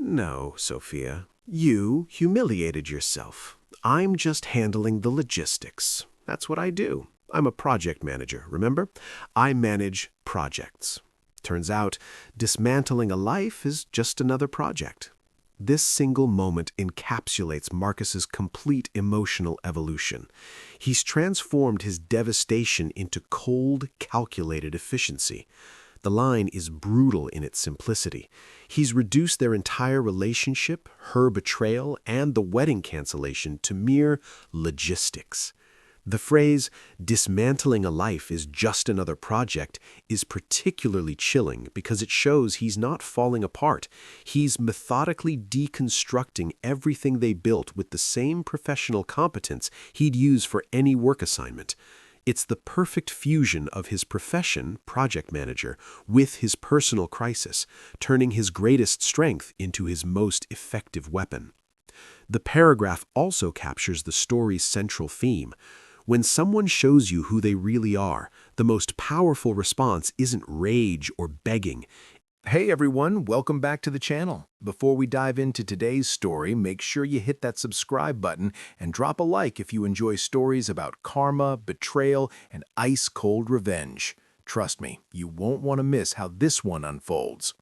No, Sophia. You humiliated yourself. I'm just handling the logistics. That's what I do. I'm a project manager, remember? I manage projects. Turns out, dismantling a life is just another project. This single moment encapsulates Marcus's complete emotional evolution. He's transformed his devastation into cold, calculated efficiency. The line is brutal in its simplicity. He's reduced their entire relationship, her betrayal, and the wedding cancellation to mere logistics. The phrase, dismantling a life is just another project, is particularly chilling because it shows he's not falling apart. He's methodically deconstructing everything they built with the same professional competence he'd use for any work assignment. It's the perfect fusion of his profession, project manager, with his personal crisis, turning his greatest strength into his most effective weapon. The paragraph also captures the story's central theme. When someone shows you who they really are, the most powerful response isn't rage or begging. Hey everyone, welcome back to the channel. Before we dive into today's story, make sure you hit that subscribe button and drop a like if you enjoy stories about karma, betrayal, and ice-cold revenge. Trust me, you won't want to miss how this one unfolds.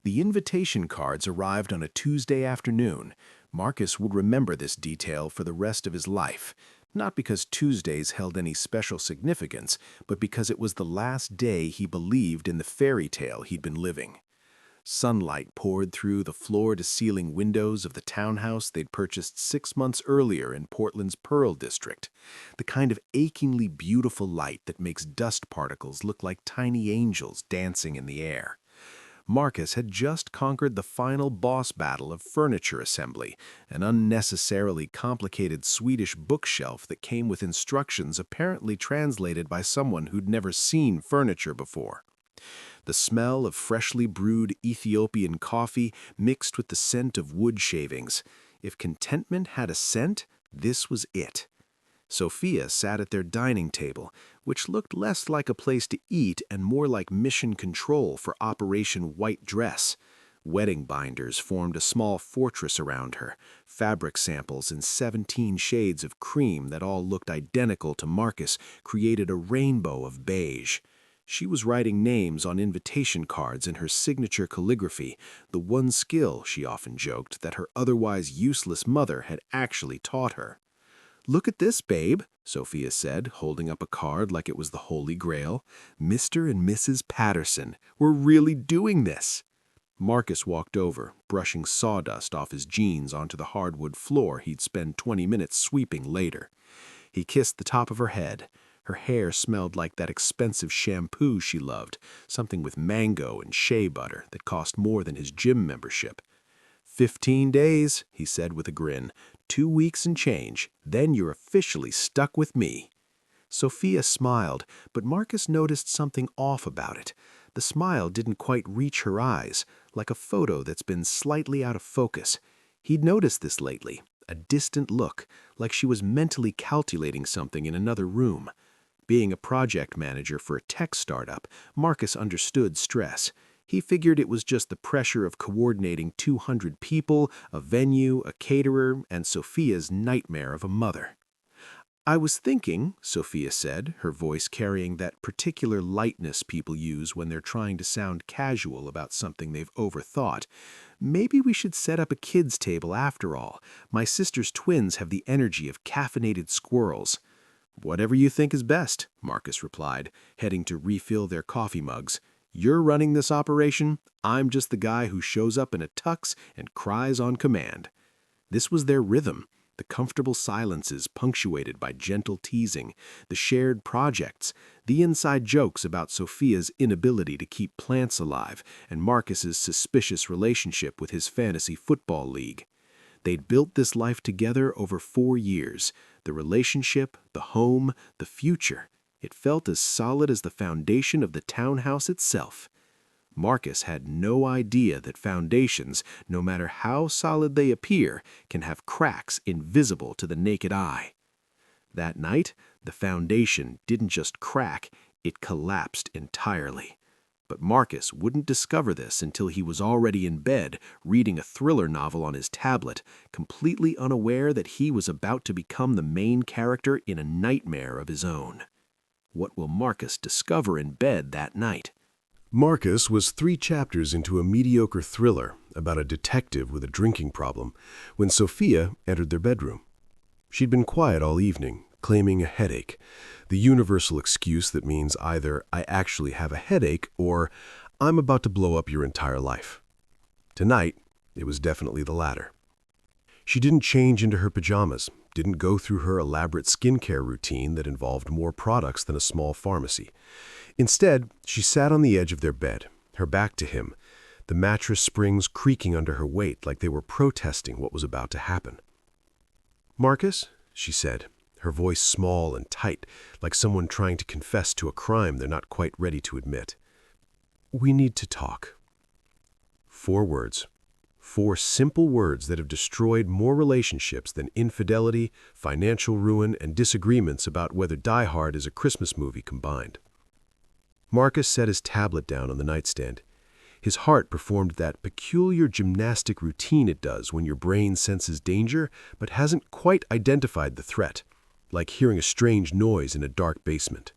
The invitation cards arrived on a Tuesday afternoon. Marcus would remember this detail for the rest of his life. Not because Tuesdays held any special significance, but because it was the last day he believed in the fairy tale he'd been living. Sunlight poured through the floor-to-ceiling windows of the townhouse they'd purchased 6 months earlier in Portland's Pearl District, the kind of achingly beautiful light that makes dust particles look like tiny angels dancing in the air. Marcus had just conquered the final boss battle of furniture assembly, an unnecessarily complicated Swedish bookshelf that came with instructions apparently translated by someone who'd never seen furniture before. The smell of freshly brewed Ethiopian coffee mixed with the scent of wood shavings. If contentment had a scent, this was it. Sophia sat at their dining table, which looked less like a place to eat and more like mission control for Operation White Dress. Wedding binders formed a small fortress around her, fabric samples in 17 shades of cream that all looked identical to Marcus created a rainbow of beige. She was writing names on invitation cards in her signature calligraphy, the one skill, she often joked, that her otherwise useless mother had actually taught her. "Look at this, babe," Sophia said, holding up a card like it was the Holy Grail. "Mr. and Mrs. Patterson, we're really doing this." Marcus walked over, brushing sawdust off his jeans onto the hardwood floor he'd spend 20 minutes sweeping later. He kissed the top of her head. Her hair smelled like that expensive shampoo she loved, something with mango and shea butter that cost more than his gym membership. 15 days, he said with a grin. 2 weeks and change, then you're officially stuck with me. Sophia smiled, but Marcus noticed something off about it. The smile didn't quite reach her eyes, like a photo that's been slightly out of focus. He'd noticed this lately, a distant look, like she was mentally calculating something in another room. Being a project manager for a tech startup, Marcus understood stress. He figured it was just the pressure of coordinating 200 people, a venue, a caterer, and Sophia's nightmare of a mother. "I was thinking," Sophia said, her voice carrying that particular lightness people use when they're trying to sound casual about something they've overthought, "maybe we should set up a kids' table after all. My sister's twins have the energy of caffeinated squirrels." "Whatever you think is best," Marcus replied, heading to refill their coffee mugs. "You're running this operation. I'm just the guy who shows up in a tux and cries on command." This was their rhythm, the comfortable silences punctuated by gentle teasing, the shared projects, the inside jokes about Sophia's inability to keep plants alive, and Marcus's suspicious relationship with his fantasy football league. They'd built this life together over 4 years, the relationship, the home, the future. It felt as solid as the foundation of the townhouse itself. Marcus had no idea that foundations, no matter how solid they appear, can have cracks invisible to the naked eye. That night, the foundation didn't just crack, it collapsed entirely. But Marcus wouldn't discover this until he was already in bed, reading a thriller novel on his tablet, completely unaware that he was about to become the main character in a nightmare of his own. What will Marcus discover in bed that night? Marcus was 3 chapters into a mediocre thriller about a detective with a drinking problem when Sophia entered their bedroom. She'd been quiet all evening, claiming a headache, the universal excuse that means either I actually have a headache or I'm about to blow up your entire life. Tonight, it was definitely the latter. She didn't change into her pajamas, didn't go through her elaborate skincare routine that involved more products than a small pharmacy. Instead, she sat on the edge of their bed, her back to him, the mattress springs creaking under her weight like they were protesting what was about to happen. "Marcus," she said, her voice small and tight, like someone trying to confess to a crime they're not quite ready to admit. "We need to talk." 4 words. 4 simple words that have destroyed more relationships than infidelity, financial ruin, and disagreements about whether Die Hard is a Christmas movie combined. Marcus set his tablet down on the nightstand. His heart performed that peculiar gymnastic routine it does when your brain senses danger but hasn't quite identified the threat, like hearing a strange noise in a dark basement.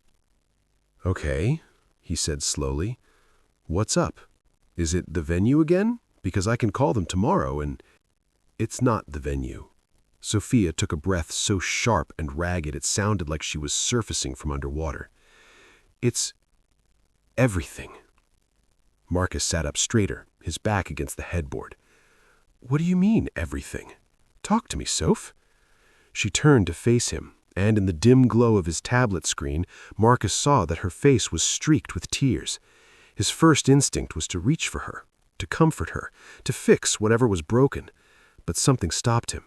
"Okay," he said slowly. "What's up? Is it the venue again? Because I can call them tomorrow and—" "It's not the venue." Sophia took a breath so sharp and ragged it sounded like she was surfacing from underwater. "It's everything." Marcus sat up straighter, his back against the headboard. "What do you mean, everything? Talk to me, Soph." She turned to face him, and in the dim glow of his tablet screen, Marcus saw that her face was streaked with tears. His first instinct was to reach for her, to comfort her, to fix whatever was broken, but something stopped him,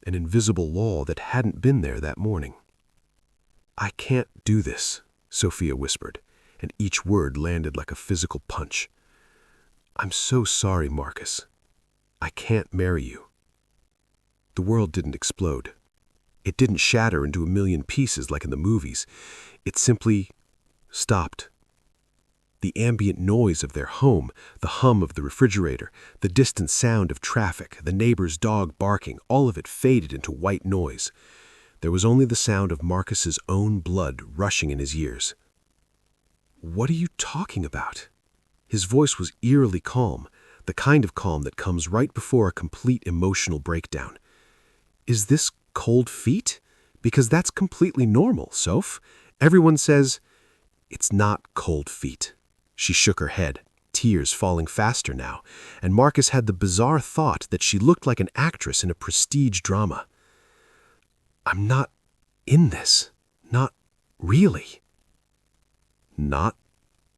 an invisible wall that hadn't been there that morning. "I can't do this," Sophia whispered, and each word landed like a physical punch. "I'm so sorry, Marcus. I can't marry you." The world didn't explode. It didn't shatter into a million pieces like in the movies. It simply stopped. The ambient noise of their home, the hum of the refrigerator, the distant sound of traffic, the neighbor's dog barking, all of it faded into white noise. There was only the sound of Marcus's own blood rushing in his ears. "What are you talking about?" His voice was eerily calm, the kind of calm that comes right before a complete emotional breakdown. "Is this cold feet? Because that's completely normal, Soph. Everyone says—" "It's not cold feet." She shook her head, tears falling faster now, and Marcus had the bizarre thought that she looked like an actress in a prestige drama. "I'm not in this. Not really." "Not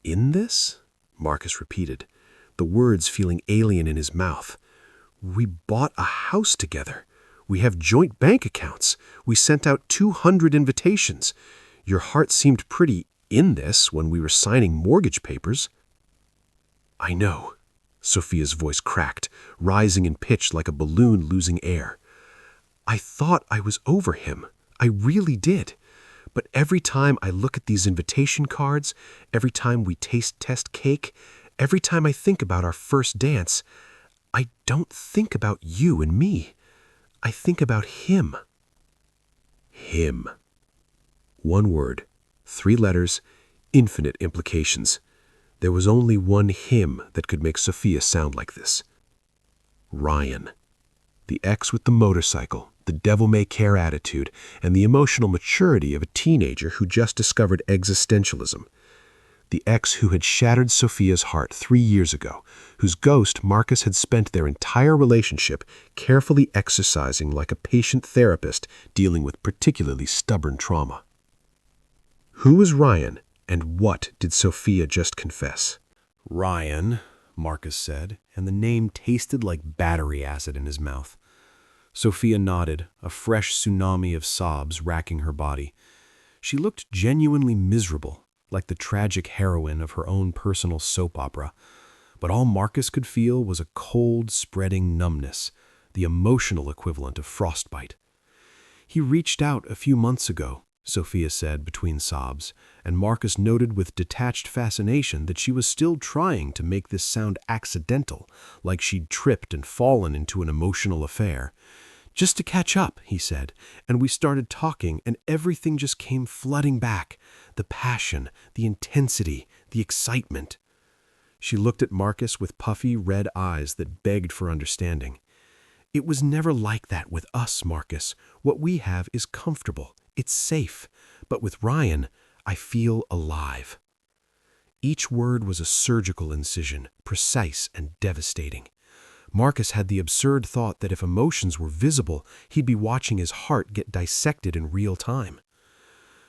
in this?" Marcus repeated, the words feeling alien in his mouth. "We bought a house together. We have joint bank accounts. We sent out 200 invitations. Your heart seemed pretty in this when we were signing mortgage papers." "I know." Sophia's voice cracked, rising in pitch like a balloon losing air. "I thought I was over him. I really did. But every time I look at these invitation cards, every time we taste test cake, every time I think about our first dance, I don't think about you and me. I think about him." Him. 1 word, 3 letters, infinite implications. There was only one him that could make Sophia sound like this. Ryan. The ex with the motorcycle, the devil-may-care attitude, and the emotional maturity of a teenager who just discovered existentialism. The ex who had shattered Sophia's heart 3 years ago, whose ghost Marcus had spent their entire relationship carefully exercising like a patient therapist dealing with particularly stubborn trauma. Who was Ryan, and what did Sophia just confess? "Ryan," Marcus said, and the name tasted like battery acid in his mouth. Sophia nodded, a fresh tsunami of sobs racking her body. She looked genuinely miserable, like the tragic heroine of her own personal soap opera. But all Marcus could feel was a cold, spreading numbness, the emotional equivalent of frostbite. He reached out a few months ago, Sophia said between sobs, and Marcus noted with detached fascination that she was still trying to make this sound accidental, like she'd tripped and fallen into an emotional affair. Just to catch up, he said, and we started talking, and everything just came flooding back. The passion, the intensity, the excitement. She looked at Marcus with puffy red eyes that begged for understanding. It was never like that with us, Marcus. What we have is comfortable. It's safe. But with Ryan, I feel alive. Each word was a surgical incision, precise and devastating. Marcus had the absurd thought that if emotions were visible, he'd be watching his heart get dissected in real time.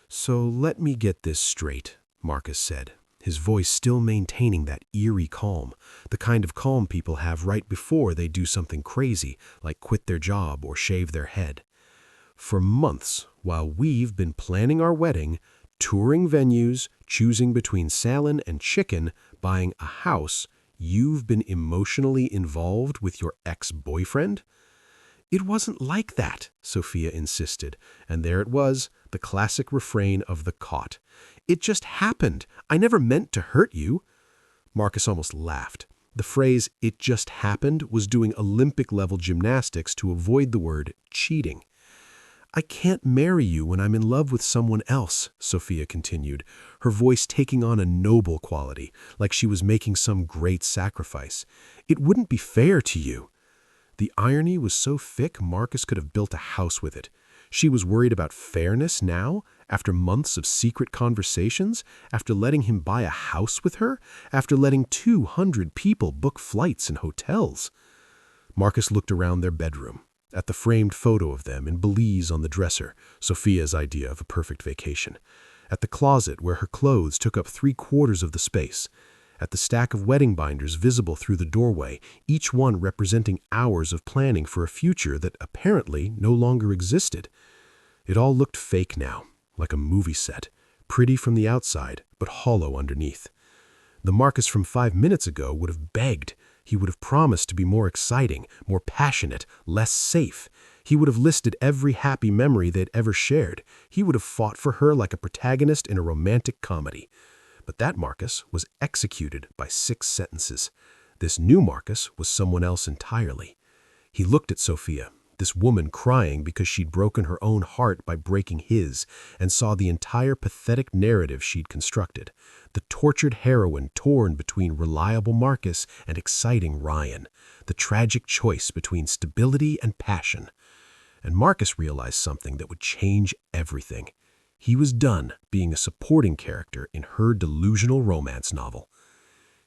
So let me get this straight, Marcus said, his voice still maintaining that eerie calm, the kind of calm people have right before they do something crazy, like quit their job or shave their head. For months, while we've been planning our wedding, touring venues, choosing between salmon and chicken, buying a house, you've been emotionally involved with your ex-boyfriend? It wasn't like that, Sophia insisted, and there it was, the classic refrain of the caught. It just happened. I never meant to hurt you. Marcus almost laughed. The phrase, "it just happened," was doing Olympic-level gymnastics to avoid the word cheating. I can't marry you when I'm in love with someone else, Sophia continued, her voice taking on a noble quality, like she was making some great sacrifice. It wouldn't be fair to you. The irony was so thick Marcus could have built a house with it. She was worried about fairness now, after months of secret conversations, after letting him buy a house with her, after letting 200 people book flights and hotels. Marcus looked around their bedroom, at the framed photo of them in Belize on the dresser, Sophia's idea of a perfect vacation, at the closet where her clothes took up 3/4 of the space, at the stack of wedding binders visible through the doorway, each one representing hours of planning for a future that apparently no longer existed. It all looked fake now, like a movie set, pretty from the outside, but hollow underneath. The Marcus from 5 minutes ago would have begged. He would have promised to be more exciting, more passionate, less safe. He would have listed every happy memory they'd ever shared. He would have fought for her like a protagonist in a romantic comedy. But that Marcus was executed by 6 sentences. This new Marcus was someone else entirely. He looked at Sophia, this woman crying because she'd broken her own heart by breaking his, and saw the entire pathetic narrative she'd constructed. The tortured heroine torn between reliable Marcus and exciting Ryan. The tragic choice between stability and passion. And Marcus realized something that would change everything. He was done being a supporting character in her delusional romance novel.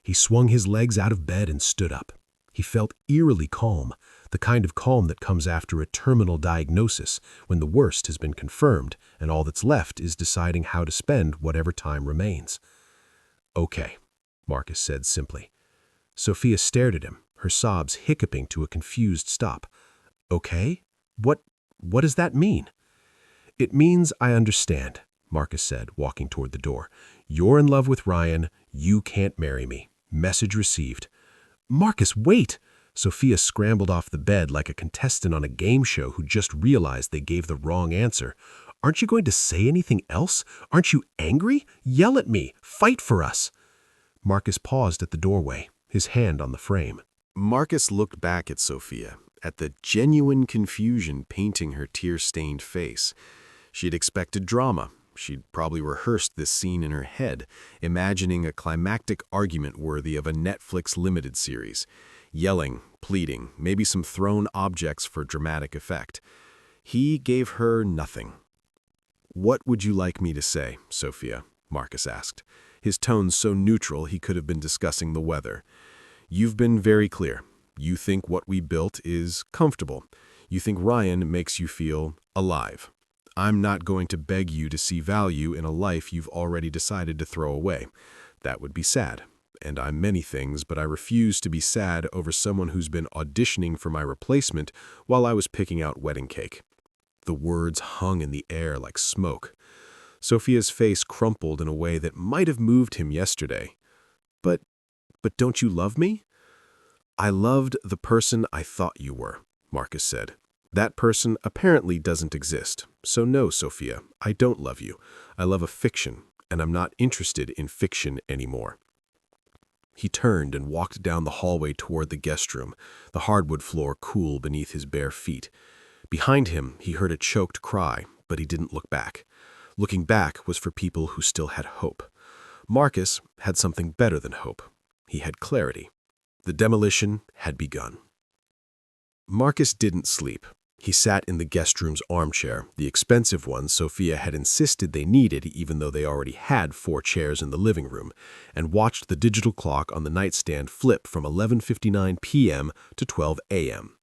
He swung his legs out of bed and stood up. He felt eerily calm, the kind of calm that comes after a terminal diagnosis, when the worst has been confirmed and all that's left is deciding how to spend whatever time remains. Okay, Marcus said simply. Sophia stared at him, her sobs hiccuping to a confused stop. Okay? What does that mean? It means I understand, Marcus said, walking toward the door. You're in love with Ryan. You can't marry me. Message received. Marcus, wait! Sophia scrambled off the bed like a contestant on a game show who just realized they gave the wrong answer. Aren't you going to say anything else? Aren't you angry? Yell at me. Fight for us. Marcus paused at the doorway, his hand on the frame. Marcus looked back at Sophia, at the genuine confusion painting her tear-stained face. She'd expected drama. She'd probably rehearsed this scene in her head, imagining a climactic argument worthy of a Netflix limited series. Yelling, pleading, maybe some thrown objects for dramatic effect. He gave her nothing. What would you like me to say, Sophia? Marcus asked, his tone so neutral he could have been discussing the weather. You've been very clear. You think what we built is comfortable. You think Ryan makes you feel alive. I'm not going to beg you to see value in a life you've already decided to throw away. That would be sad. And I'm many things, but I refuse to be sad over someone who's been auditioning for my replacement while I was picking out wedding cake. The words hung in the air like smoke. Sophia's face crumpled in a way that might have moved him yesterday. But don't you love me? I loved the person I thought you were, Marcus said, That person apparently doesn't exist. So no, Sophia, I don't love you. I love a fiction, and I'm not interested in fiction anymore. He turned and walked down the hallway toward the guest room, the hardwood floor cool beneath his bare feet. Behind him, he heard a choked cry, but he didn't look back. Looking back was for people who still had hope. Marcus had something better than hope. He had clarity. The demolition had begun. Marcus didn't sleep. He sat in the guest room's armchair, the expensive one Sophia had insisted they needed even though they already had 4 chairs in the living room, and watched the digital clock on the nightstand flip from 11:59 p.m. to 12 a.m.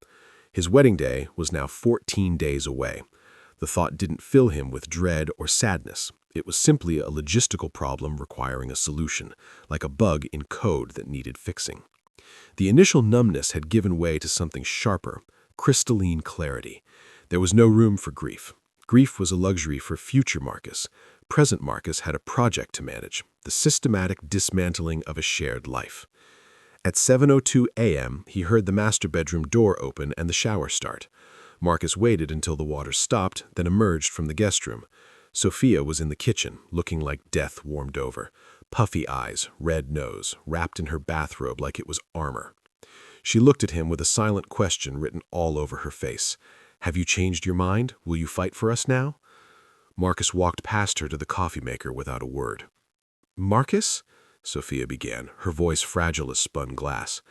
His wedding day was now 14 days away. The thought didn't fill him with dread or sadness. It was simply a logistical problem requiring a solution, like a bug in code that needed fixing. The initial numbness had given way to something sharper, crystalline clarity. There was no room for grief. Grief was a luxury for future Marcus. Present Marcus had a project to manage, the systematic dismantling of a shared life. At 7:02 a.m., he heard the master bedroom door open and the shower start. Marcus waited until the water stopped, then emerged from the guest room. Sophia was in the kitchen, looking like death warmed over. Puffy eyes, red nose, wrapped in her bathrobe like it was armor. She looked at him with a silent question written all over her face. "Have you changed your mind? Will you fight for us now?" Marcus walked past her to the coffee maker without a word. "Marcus?" Sophia began, her voice fragile as spun glass.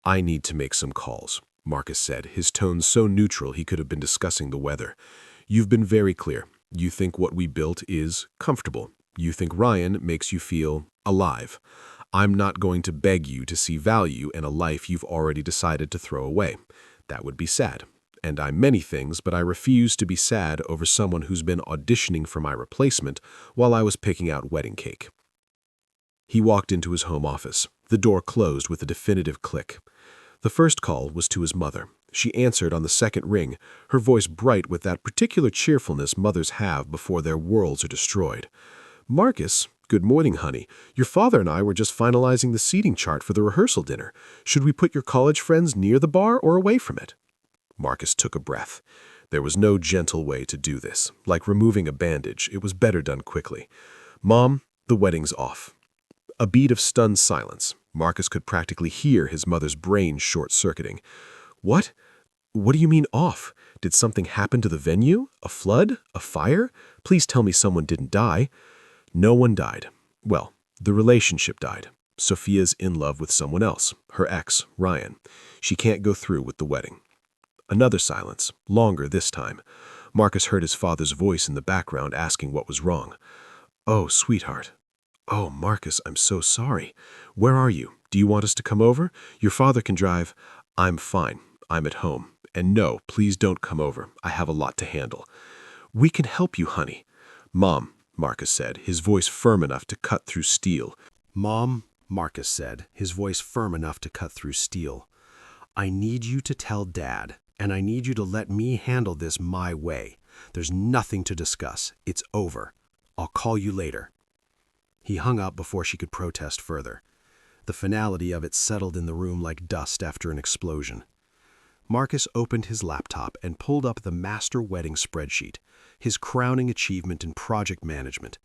"I need to make some calls," Marcus said, his tone so neutral he could have been discussing the weather. "You've been very clear. You think what we built is comfortable. You think Ryan makes you feel alive. I'm not going to beg you to see value in a life you've already decided to throw away. That would be sad. And I'm many things, but I refuse to be sad over someone who's been auditioning for my replacement while I was picking out wedding cake." He walked into his home office. The door closed with a definitive click. The first call was to his mother. She answered on the second ring, her voice bright with that particular cheerfulness mothers have before their worlds are destroyed. "Marcus, good morning, honey. Your father and I were just finalizing the seating chart for the rehearsal dinner. Should we put your college friends near the bar or away from it?" Marcus took a breath. There was no gentle way to do this. Like removing a bandage, it was better done quickly. "Mom, the wedding's off." A beat of stunned silence. Marcus could practically hear his mother's brain short-circuiting. "What? What do you mean off? Did something happen to the venue? A flood? A fire? Please tell me someone didn't die." No one died. Well, the relationship died. Sophia's in love with someone else, her ex, Ryan. She can't go through with the wedding. Another silence, longer this time. Marcus heard his father's voice in the background asking what was wrong. "Oh, sweetheart." "Oh, Marcus, I'm so sorry. Where are you? Do you want us to come over? Your father can drive." "I'm fine. I'm at home. And no, please don't come over. I have a lot to handle." "We can help you, honey." "Mom," Marcus said, his voice firm enough to cut through steel. "Mom," Marcus said, his voice firm enough to cut through steel. "I need you to tell Dad, and I need you to let me handle this my way. There's nothing to discuss. It's over. I'll call you later." He hung up before she could protest further. The finality of it settled in the room like dust after an explosion. Marcus opened his laptop and pulled up the master wedding spreadsheet, his crowning achievement in project management.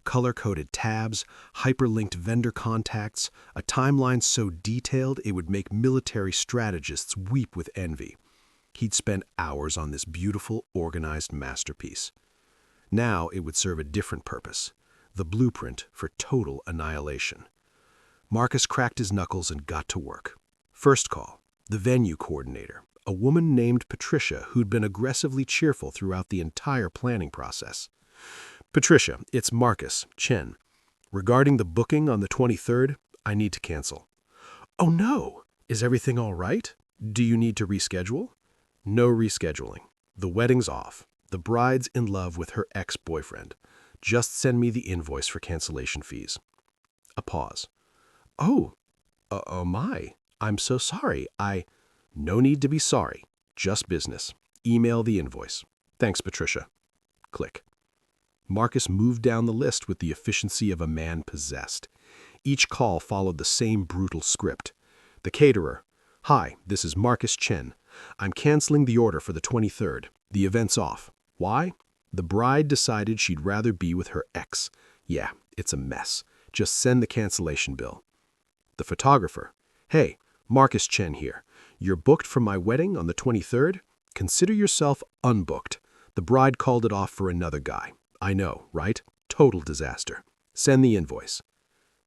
Color-coded tabs, hyperlinked vendor contacts, a timeline so detailed it would make military strategists weep with envy. He'd spent hours on this beautiful, organized masterpiece. Now it would serve a different purpose, the blueprint for total annihilation. Marcus cracked his knuckles and got to work. First call, the venue coordinator, a woman named Patricia who'd been aggressively cheerful throughout the entire planning process. "Patricia, it's Marcus, Chen. Regarding the booking on the 23rd, I need to cancel." "Oh no! Is everything all right? Do you need to reschedule?" "No rescheduling. The wedding's off. The bride's in love with her ex-boyfriend. Just send me the invoice for cancellation fees." A pause. "Oh, my. I'm so sorry. No need to be sorry. Just business. Email the invoice. Thanks, Patricia." Click. Marcus moved down the list with the efficiency of a man possessed. Each call followed the same brutal script. The caterer. "Hi, this is Marcus Chen. I'm canceling the order for the 23rd. The event's off. Why? The bride decided she'd rather be with her ex. Yeah, it's a mess. Just send the cancellation bill. The photographer. Hey, Marcus Chen here. You're booked for my wedding on the 23rd? Consider yourself unbooked. The bride called it off for another guy. I know, right? Total disaster. Send the invoice.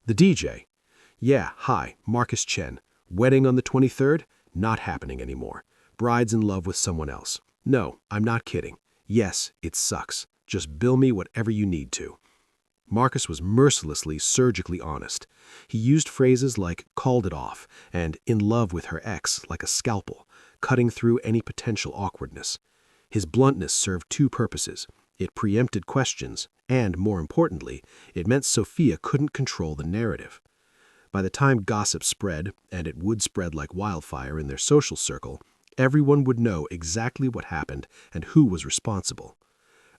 The DJ. Yeah, hi, Marcus Chen. Wedding on the 23rd? Not happening anymore. Bride's in love with someone else. No, I'm not kidding. Yes, it sucks. Just bill me whatever you need to. Marcus was mercilessly, surgically honest. He used phrases like called it off and in love with her ex like a scalpel, cutting through any potential awkwardness. His bluntness served two purposes. It preempted questions, and, more importantly, it meant Sophia couldn't control the narrative. By the time gossip spread, and it would spread like wildfire in their social circle, everyone would know exactly what happened and who was responsible.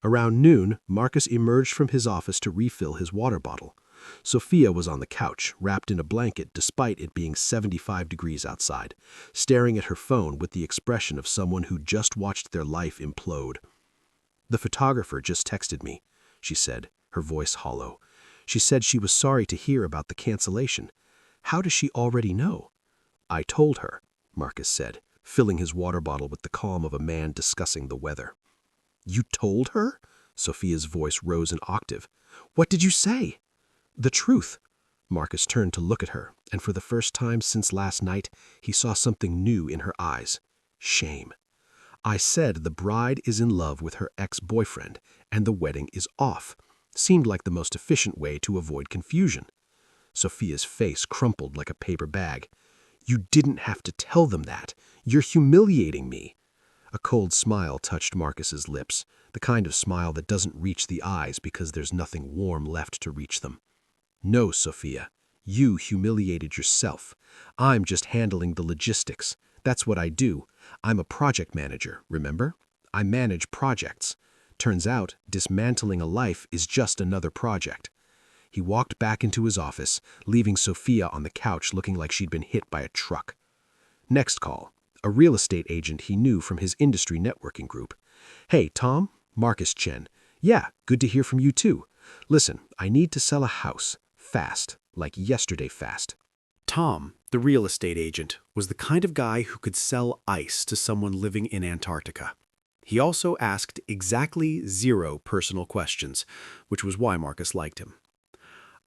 Around noon, Marcus emerged from his office to refill his water bottle. Sophia was on the couch, wrapped in a blanket despite it being 75 degrees outside, staring at her phone with the expression of someone who just watched their life implode. The photographer just texted me, she said, her voice hollow. She said she was sorry to hear about the cancellation. How does she already know? I told her, Marcus said, filling his water bottle with the calm of a man discussing the weather. You told her? Sophia's voice rose an octave. What did you say? The truth. Marcus turned to look at her, and for the first time since last night, he saw something new in her eyes. Shame. I said the bride is in love with her ex-boyfriend, and the wedding is off. Seemed like the most efficient way to avoid confusion. Sophia's face crumpled like a paper bag. You didn't have to tell them that. You're humiliating me. A cold smile touched Marcus's lips, the kind of smile that doesn't reach the eyes because there's nothing warm left to reach them. No, Sophia, you humiliated yourself. I'm just handling the logistics. That's what I do. I'm a project manager, remember? I manage projects. Turns out, dismantling a life is just another project. He walked back into his office, leaving Sophia on the couch looking like she'd been hit by a truck. Next call. A real estate agent he knew from his industry networking group. Hey, Tom? Marcus Chen. Yeah, good to hear from you too. Listen, I need to sell a house. Fast. Like yesterday fast. Tom, the real estate agent, was the kind of guy who could sell ice to someone living in Antarctica. He also asked exactly 0 personal questions, which was why Marcus liked him.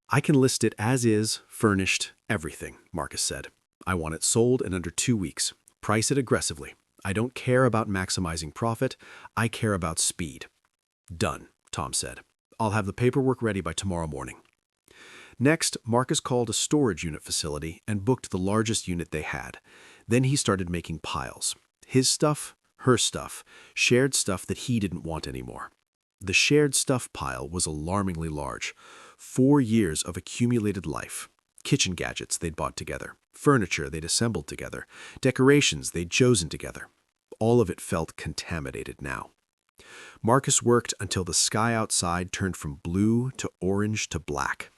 I can list it as is, furnished, everything, Marcus said. I want it sold in under 2 weeks. Price it aggressively. I don't care about maximizing profit. I care about speed. Done, Tom said. I'll have the paperwork ready by tomorrow morning. Next, Marcus called a storage unit facility and booked the largest unit they had. Then he started making piles. His stuff, her stuff, shared stuff that he didn't want anymore. The shared stuff pile was alarmingly large. 4 years of accumulated life. Kitchen gadgets they'd bought together, furniture they'd assembled together, decorations they'd chosen together. All of it felt contaminated now. Marcus worked until the sky outside turned from blue to orange to black.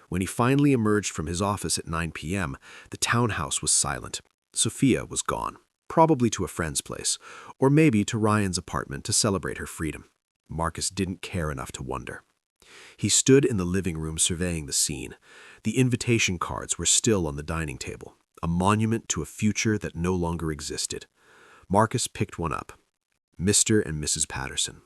When he finally emerged from his office at 9 p.m., the townhouse was silent. Sophia was gone, probably to a friend's place, or maybe to Ryan's apartment to celebrate her freedom. Marcus didn't care enough to wonder. He stood in the living room surveying the scene. The invitation cards were still on the dining table, a monument to a future that no longer existed. Marcus picked one up. Mr. and Mrs. Patterson.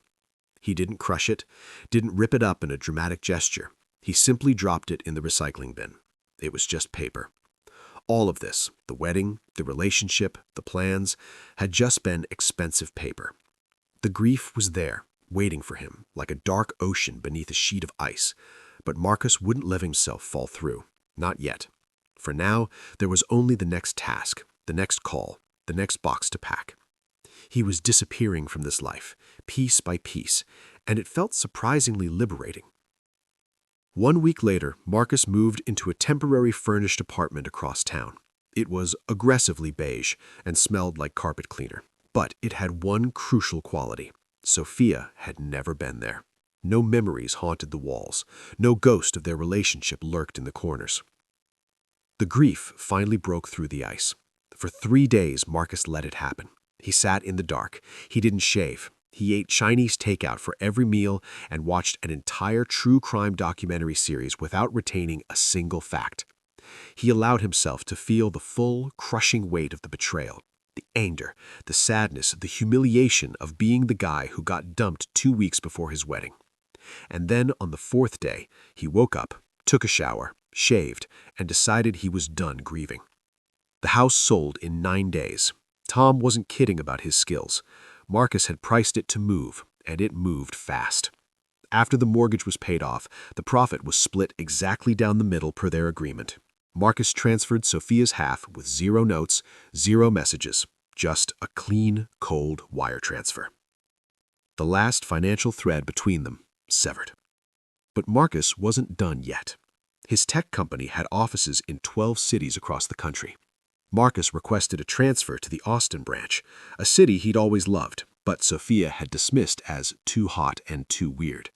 He didn't crush it, didn't rip it up in a dramatic gesture. He simply dropped it in the recycling bin. It was just paper. All of this, the wedding, the relationship, the plans, had just been expensive paper. The grief was there, waiting for him, like a dark ocean beneath a sheet of ice. But Marcus wouldn't let himself fall through. Not yet. For now, there was only the next task, the next call, the next box to pack. He was disappearing from this life, piece by piece, and it felt surprisingly liberating. 1 week later, Marcus moved into a temporary furnished apartment across town. It was aggressively beige and smelled like carpet cleaner. But it had one crucial quality. Sophia had never been there. No memories haunted the walls. No ghost of their relationship lurked in the corners. The grief finally broke through the ice. For 3 days, Marcus let it happen. He sat in the dark. He didn't shave. He ate Chinese takeout for every meal and watched an entire true crime documentary series without retaining a single fact. He allowed himself to feel the full, crushing weight of the betrayal, the anger, the sadness, the humiliation of being the guy who got dumped 2 weeks before his wedding. And then on the 4th day, he woke up, took a shower, shaved, and decided he was done grieving. The house sold in 9 days. Tom wasn't kidding about his skills. Marcus had priced it to move, and it moved fast. After the mortgage was paid off, the profit was split exactly down the middle per their agreement. Marcus transferred Sophia's half with 0 notes, 0 messages, just a clean, cold wire transfer. The last financial thread between them severed. But Marcus wasn't done yet. His tech company had offices in 12 cities across the country. Marcus requested a transfer to the Austin branch, a city he'd always loved, but Sophia had dismissed as too hot and too weird.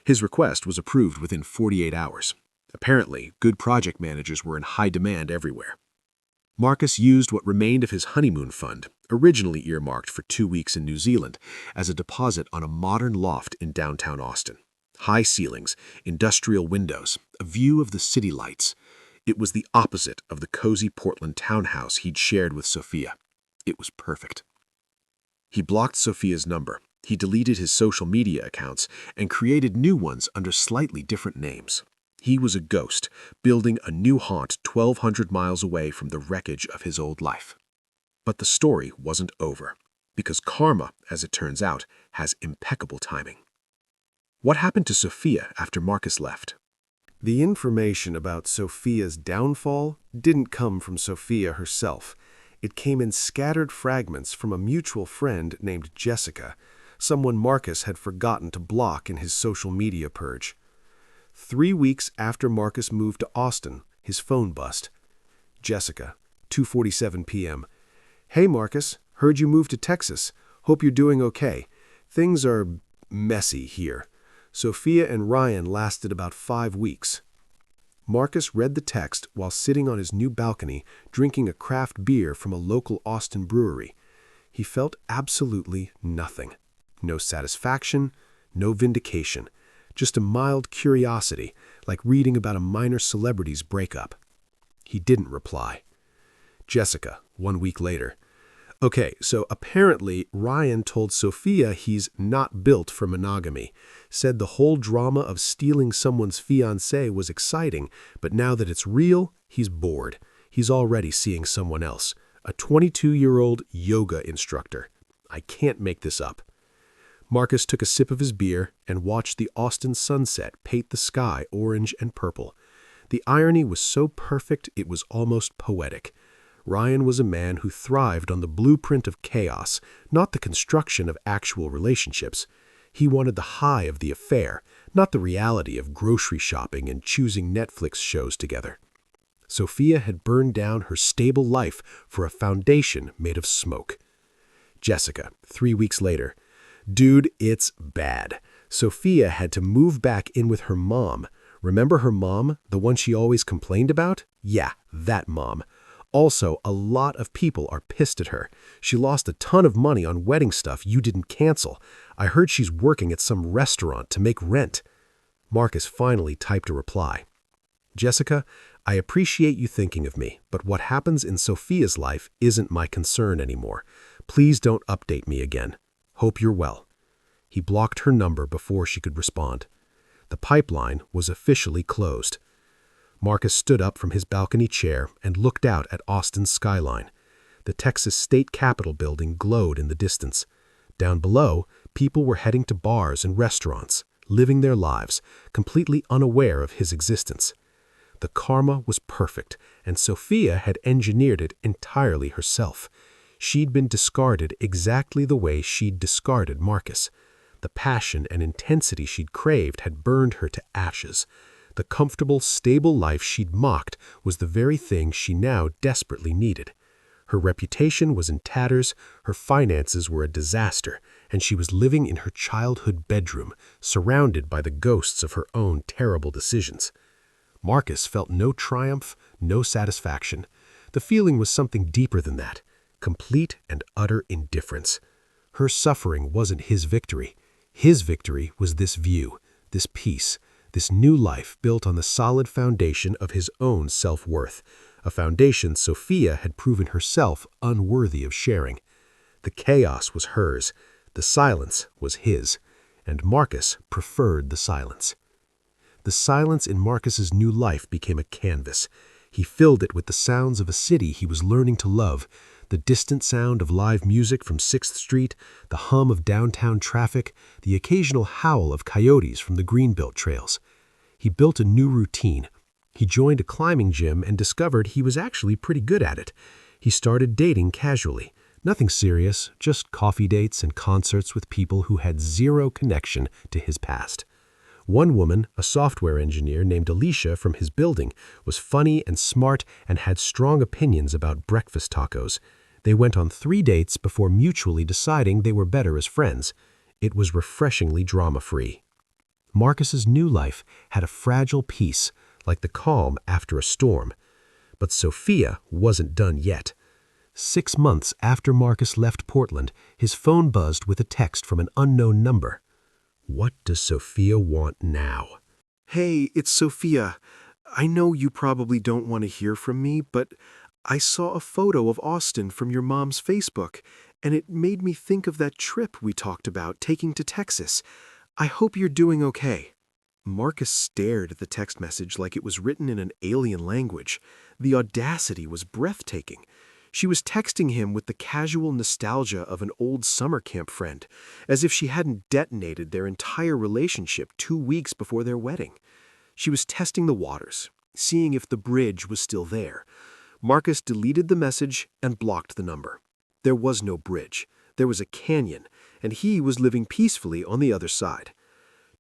His request was approved within 48 hours. Apparently, good project managers were in high demand everywhere. Marcus used what remained of his honeymoon fund, originally earmarked for 2 weeks in New Zealand, as a deposit on a modern loft in downtown Austin. High ceilings, industrial windows, a view of the city lights. It was the opposite of the cozy Portland townhouse he'd shared with Sophia. It was perfect. He blocked Sophia's number. He deleted his social media accounts and created new ones under slightly different names. He was a ghost, building a new haunt 1,200 miles away from the wreckage of his old life. But the story wasn't over, because karma, as it turns out, has impeccable timing. What happened to Sophia after Marcus left? The information about Sophia's downfall didn't come from Sophia herself. It came in scattered fragments from a mutual friend named Jessica, someone Marcus had forgotten to block in his social media purge. 3 weeks after Marcus moved to Austin, his phone buzzed. Jessica, 2:47 p.m. Hey Marcus, heard you moved to Texas. Hope you're doing okay. Things are messy here. Sophia and Ryan lasted about 5 weeks. Marcus read the text while sitting on his new balcony drinking a craft beer from a local Austin brewery. He felt absolutely nothing. No satisfaction, no vindication. Just a mild curiosity, like reading about a minor celebrity's breakup. He didn't reply. Jessica, 1 week later. Okay, so apparently Ryan told Sophia he's not built for monogamy, said the whole drama of stealing someone's fiancé was exciting, but now that it's real, he's bored. He's already seeing someone else, a 22-year-old yoga instructor. I can't make this up. Marcus took a sip of his beer and watched the Austin sunset paint the sky orange and purple. The irony was so perfect it was almost poetic. Ryan was a man who thrived on the blueprint of chaos, not the construction of actual relationships. He wanted the high of the affair, not the reality of grocery shopping and choosing Netflix shows together. Sophia had burned down her stable life for a foundation made of smoke. Jessica, 3 weeks later. Dude, it's bad. Sophia had to move back in with her mom. Remember her mom, the one she always complained about? Yeah, that mom. Also, a lot of people are pissed at her. She lost a ton of money on wedding stuff you didn't cancel. I heard she's working at some restaurant to make rent. Marcus finally typed a reply. Jessica, I appreciate you thinking of me, but what happens in Sophia's life isn't my concern anymore. Please don't update me again. Hope you're well. He blocked her number before she could respond. The pipeline was officially closed. Marcus stood up from his balcony chair and looked out at Austin's skyline. The Texas State Capitol building glowed in the distance. Down below, people were heading to bars and restaurants, living their lives, completely unaware of his existence. The karma was perfect, and Sophia had engineered it entirely herself. She'd been discarded exactly the way she'd discarded Marcus. The passion and intensity she'd craved had burned her to ashes. The comfortable, stable life she'd mocked was the very thing she now desperately needed. Her reputation was in tatters, her finances were a disaster, and she was living in her childhood bedroom, surrounded by the ghosts of her own terrible decisions. Marcus felt no triumph, no satisfaction. The feeling was something deeper than that. complete and utter indifference. Her suffering wasn't his victory. His victory was this view, this peace, this new life built on the solid foundation of his own self-worth, a foundation Sophia had proven herself unworthy of sharing. The chaos was hers, the silence was his, and Marcus preferred the silence. The silence in Marcus's new life became a canvas. He filled it with the sounds of a city he was learning to love, the distant sound of live music from 6th Street, the hum of downtown traffic, the occasional howl of coyotes from the greenbelt trails. He built a new routine. He joined a climbing gym and discovered he was actually pretty good at it. He started dating casually. Nothing serious, just coffee dates and concerts with people who had zero connection to his past. One woman, a software engineer named Alicia from his building, was funny and smart and had strong opinions about breakfast tacos. They went on 3 dates before mutually deciding they were better as friends. It was refreshingly drama-free. Marcus's new life had a fragile peace, like the calm after a storm. But Sophia wasn't done yet. 6 months after Marcus left Portland, his phone buzzed with a text from an unknown number. What does Sophia want now? Hey, it's Sophia. I know you probably don't want to hear from me, but I saw a photo of Austin from your mom's Facebook, and it made me think of that trip we talked about taking to Texas. I hope you're doing okay. Marcus stared at the text message like it was written in an alien language. The audacity was breathtaking. She was texting him with the casual nostalgia of an old summer camp friend, as if she hadn't detonated their entire relationship 2 weeks before their wedding. She was testing the waters, seeing if the bridge was still there. Marcus deleted the message and blocked the number. There was no bridge. There was a canyon, and he was living peacefully on the other side.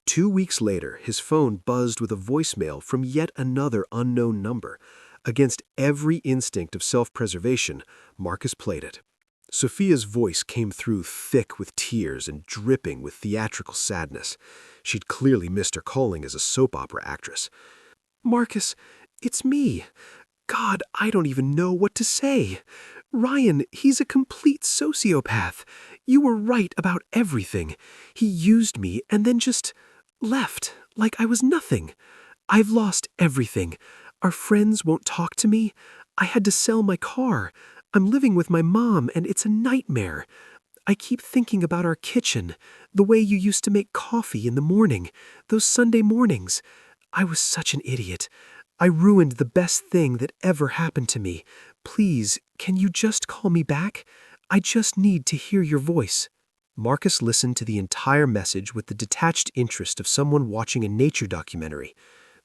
2 weeks later, his phone buzzed with a voicemail from yet another unknown number. Against every instinct of self-preservation, Marcus played it. Sophia's voice came through thick with tears and dripping with theatrical sadness. She'd clearly missed her calling as a soap opera actress. "Marcus, it's me. God, I don't even know what to say. Ryan, he's a complete sociopath. You were right about everything. He used me and then just left, like I was nothing. I've lost everything. Our friends won't talk to me. I had to sell my car. I'm living with my mom, and it's a nightmare. I keep thinking about our kitchen, the way you used to make coffee in the morning, those Sunday mornings. I was such an idiot. I ruined the best thing that ever happened to me. Please, can you just call me back? I just need to hear your voice." Marcus listened to the entire message with the detached interest of someone watching a nature documentary.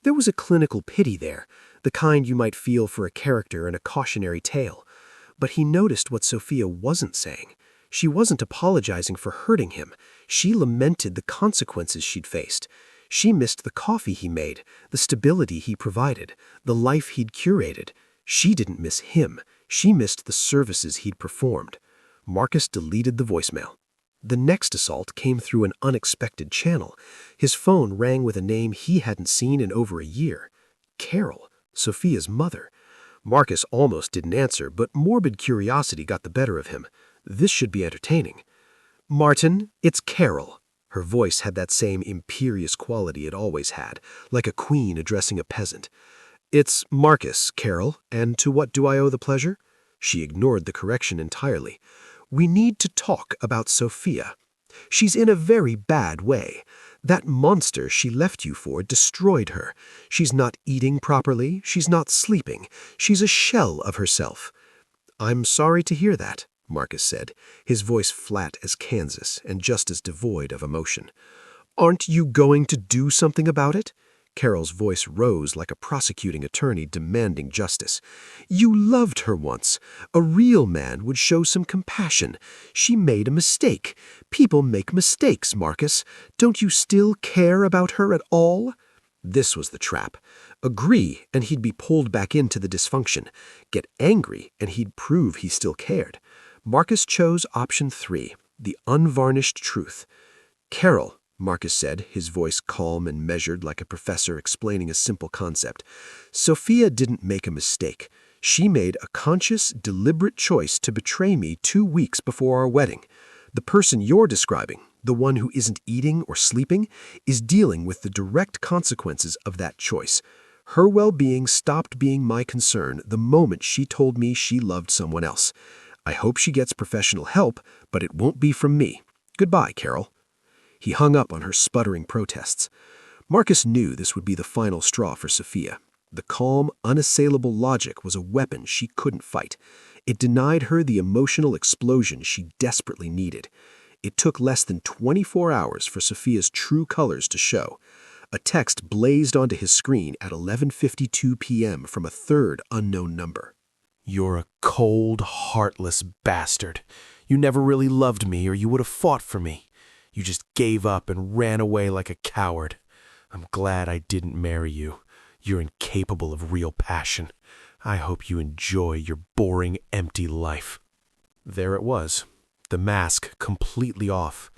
There was a clinical pity there, the kind you might feel for a character in a cautionary tale. But he noticed what Sophia wasn't saying. She wasn't apologizing for hurting him. She lamented the consequences she'd faced. She missed the coffee he made, the stability he provided, the life he'd curated. She didn't miss him. She missed the services he'd performed. Marcus deleted the voicemail. The next assault came through an unexpected channel. His phone rang with a name he hadn't seen in over a year. Carol, Sophia's mother. Marcus almost didn't answer, but morbid curiosity got the better of him. This should be entertaining. "Martin, it's Carol." Her voice had that same imperious quality it always had, like a queen addressing a peasant. "It's Marcus, Carol, and to what do I owe the pleasure?" She ignored the correction entirely. "We need to talk about Sophia. She's in a very bad way. That monster she left you for destroyed her. She's not eating properly. She's not sleeping. She's a shell of herself." "I'm sorry to hear that," Marcus said, his voice flat as Kansas and just as devoid of emotion. "Aren't you going to do something about it?" Carol's voice rose like a prosecuting attorney demanding justice. "You loved her once. A real man would show some compassion. She made a mistake. People make mistakes, Marcus. Don't you still care about her at all?" This was the trap. Agree, and he'd be pulled back into the dysfunction. Get angry, and he'd prove he still cared. Marcus chose option 3, the unvarnished truth. "Carol," Marcus said, his voice calm and measured like a professor explaining a simple concept, "Sophia didn't make a mistake. She made a conscious, deliberate choice to betray me 2 weeks before our wedding. The person you're describing, the one who isn't eating or sleeping, is dealing with the direct consequences of that choice. Her well-being stopped being my concern the moment she told me she loved someone else. I hope she gets professional help, but it won't be from me. Goodbye, Carol." He hung up on her sputtering protests. Marcus knew this would be the final straw for Sophia. The calm, unassailable logic was a weapon she couldn't fight. It denied her the emotional explosion she desperately needed. It took less than 24 hours for Sophia's true colors to show. A text blazed onto his screen at 11:52 p.m. from a third unknown number. "You're a cold, heartless bastard. You never really loved me or you would have fought for me. You just gave up and ran away like a coward. I'm glad I didn't marry you. You're incapable of real passion. I hope you enjoy your boring, empty life." There it was, the mask completely off.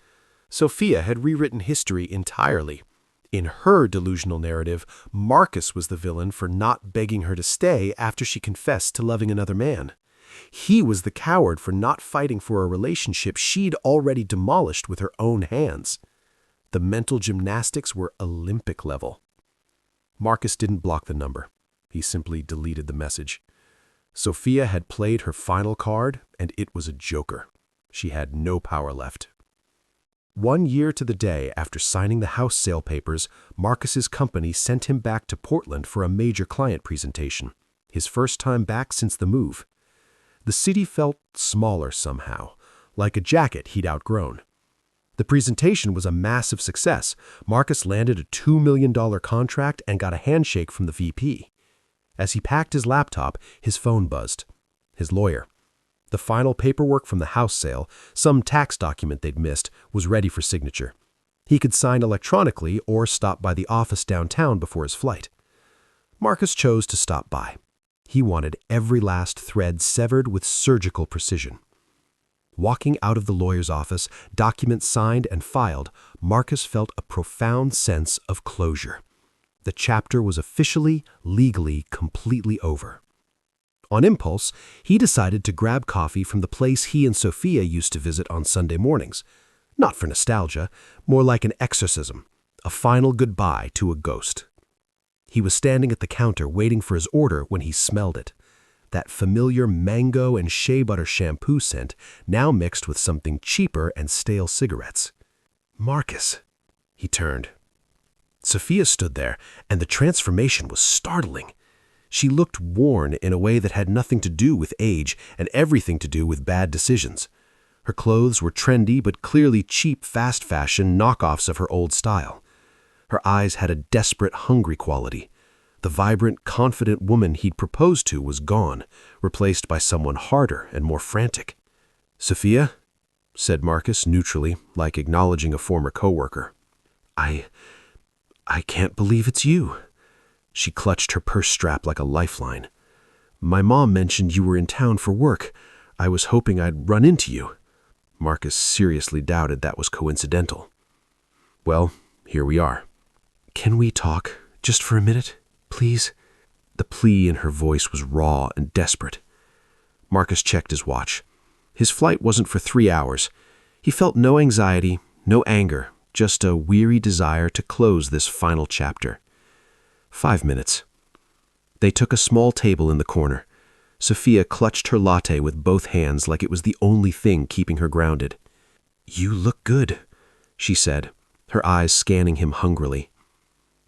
Sophia had rewritten history entirely. In her delusional narrative, Marcus was the villain for not begging her to stay after she confessed to loving another man. He was the coward for not fighting for a relationship she'd already demolished with her own hands. The mental gymnastics were Olympic level. Marcus didn't block the number. He simply deleted the message. Sophia had played her final card, and it was a joker. She had no power left. 1 year to the day after signing the house sale papers, Marcus's company sent him back to Portland for a major client presentation, his first time back since the move. The city felt smaller somehow, like a jacket he'd outgrown. The presentation was a massive success. Marcus landed a $2 million contract and got a handshake from the VP. As he packed his laptop, his phone buzzed. His lawyer. The final paperwork from the house sale, some tax document they'd missed, was ready for signature. He could sign electronically or stop by the office downtown before his flight. Marcus chose to stop by. He wanted every last thread severed with surgical precision. Walking out of the lawyer's office, documents signed and filed, Marcus felt a profound sense of closure. The chapter was officially, legally, completely over. On impulse, he decided to grab coffee from the place he and Sophia used to visit on Sunday mornings. Not for nostalgia, more like an exorcism, a final goodbye to a ghost. He was standing at the counter waiting for his order when he smelled it. That familiar mango and shea butter shampoo scent, now mixed with something cheaper and stale cigarettes. "Marcus." He turned. Sophia stood there, and the transformation was startling. She looked worn in a way that had nothing to do with age and everything to do with bad decisions. Her clothes were trendy but clearly cheap fast fashion knockoffs of her old style. Her eyes had a desperate, hungry quality. The vibrant, confident woman he'd proposed to was gone, replaced by someone harder and more frantic. "Sophia," said Marcus neutrally, like acknowledging a former coworker. I can't believe it's you." She clutched her purse strap like a lifeline. "My mom mentioned you were in town for work. I was hoping I'd run into you." Marcus seriously doubted that was coincidental. "Well, here we are." "Can we talk, just for a minute, please?" The plea in her voice was raw and desperate. Marcus checked his watch. His flight wasn't for 3 hours. He felt no anxiety, no anger, just a weary desire to close this final chapter. 5 minutes. They took a small table in the corner. Sophia clutched her latte with both hands like it was the only thing keeping her grounded. "You look good," she said, her eyes scanning him hungrily.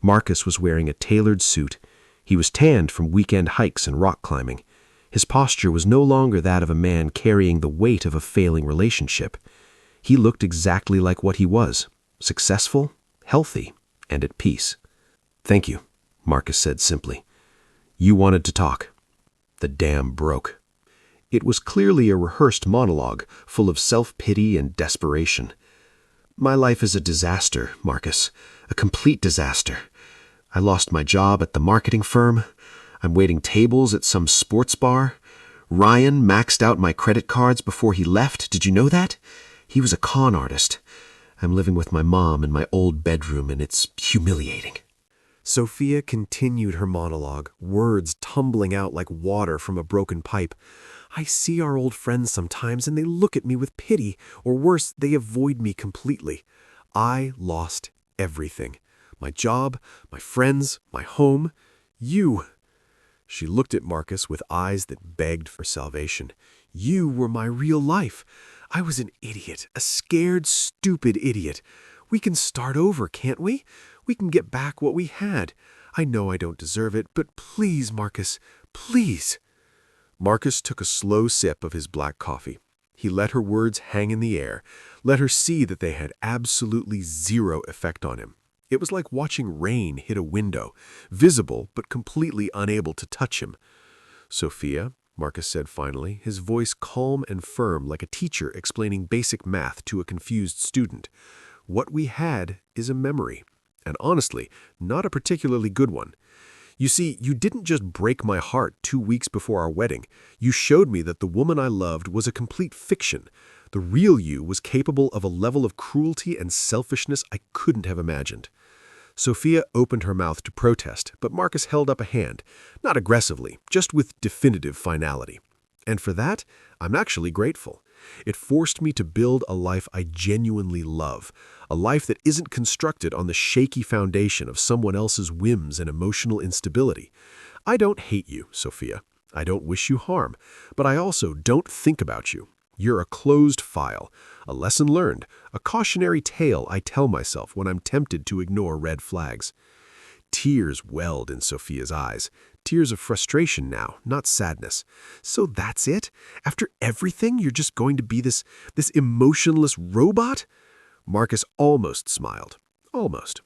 Marcus was wearing a tailored suit. He was tanned from weekend hikes and rock climbing. His posture was no longer that of a man carrying the weight of a failing relationship. He looked exactly like what he was, successful, healthy, and at peace. "Thank you," Marcus said simply. "You wanted to talk." The dam broke. It was clearly a rehearsed monologue, full of self-pity and desperation. "My life is a disaster, Marcus, a complete disaster. I lost my job at the marketing firm. I'm waiting tables at some sports bar. Ryan maxed out my credit cards before he left. Did you know that? He was a con artist. I'm living with my mom in my old bedroom, and it's humiliating." Sophia continued her monologue, words tumbling out like water from a broken pipe. I see our old friends sometimes and they look at me with pity, or worse, they avoid me completely. I lost everything. My job, my friends, my home, you. She looked at Marcus with eyes that begged for salvation. You were my real life. I was an idiot, a scared, stupid idiot. We can start over, can't we? We can get back what we had. I know I don't deserve it, but please, Marcus, please. Marcus took a slow sip of his black coffee. He let her words hang in the air, let her see that they had absolutely zero effect on him. It was like watching rain hit a window, visible but completely unable to touch him. Sophia, Marcus said finally, his voice calm and firm like a teacher explaining basic math to a confused student. What we had is a memory, and honestly, not a particularly good one. You see, you didn't just break my heart 2 weeks before our wedding. You showed me that the woman I loved was a complete fiction. The real you was capable of a level of cruelty and selfishness I couldn't have imagined. Sophia opened her mouth to protest, but Marcus held up a hand, not aggressively, just with definitive finality. And for that, I'm actually grateful. It forced me to build a life I genuinely love, a life that isn't constructed on the shaky foundation of someone else's whims and emotional instability. I don't hate you, Sophia. I don't wish you harm, but I also don't think about you. You're a closed file, a lesson learned, a cautionary tale I tell myself when I'm tempted to ignore red flags. Tears welled in Sophia's eyes, tears of frustration now, not sadness. So that's it? After everything, you're just going to be this emotionless robot? Marcus almost smiled. Almost.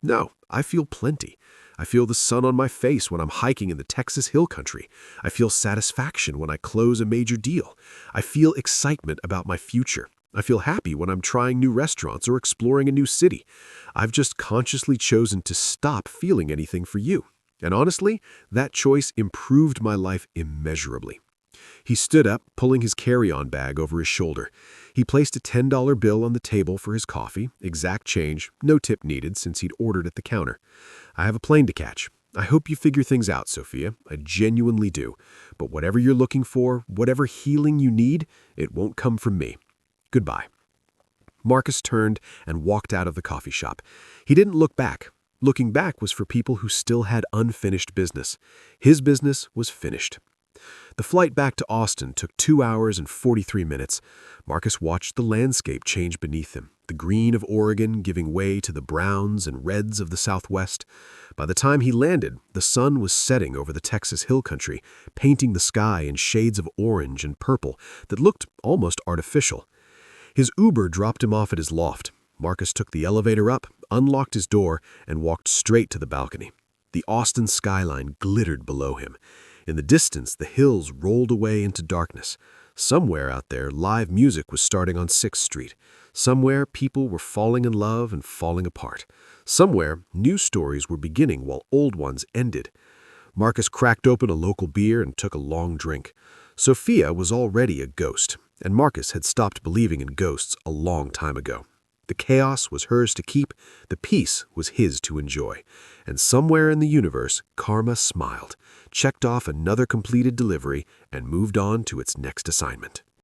No, I feel plenty. I feel the sun on my face when I'm hiking in the Texas Hill Country. I feel satisfaction when I close a major deal. I feel excitement about my future. I feel happy when I'm trying new restaurants or exploring a new city. I've just consciously chosen to stop feeling anything for you. And honestly, that choice improved my life immeasurably. He stood up, pulling his carry-on bag over his shoulder. He placed a $10 bill on the table for his coffee, exact change, no tip needed since he'd ordered at the counter. I have a plane to catch. I hope you figure things out, Sophia. I genuinely do. But whatever you're looking for, whatever healing you need, it won't come from me. Goodbye. Marcus turned and walked out of the coffee shop. He didn't look back. Looking back was for people who still had unfinished business. His business was finished. The flight back to Austin took 2 hours and 43 minutes. Marcus watched the landscape change beneath him, the green of Oregon giving way to the browns and reds of the Southwest. By the time he landed, the sun was setting over the Texas Hill Country, painting the sky in shades of orange and purple that looked almost artificial. His Uber dropped him off at his loft. Marcus took the elevator up, unlocked his door, and walked straight to the balcony. The Austin skyline glittered below him. In the distance, the hills rolled away into darkness. Somewhere out there, live music was starting on 6th Street. Somewhere, people were falling in love and falling apart. Somewhere, new stories were beginning while old ones ended. Marcus cracked open a local beer and took a long drink. Sophia was already a ghost, and Marcus had stopped believing in ghosts a long time ago. The chaos was hers to keep, the peace was his to enjoy. And somewhere in the universe, karma smiled, checked off another completed delivery, and moved on to its next assignment.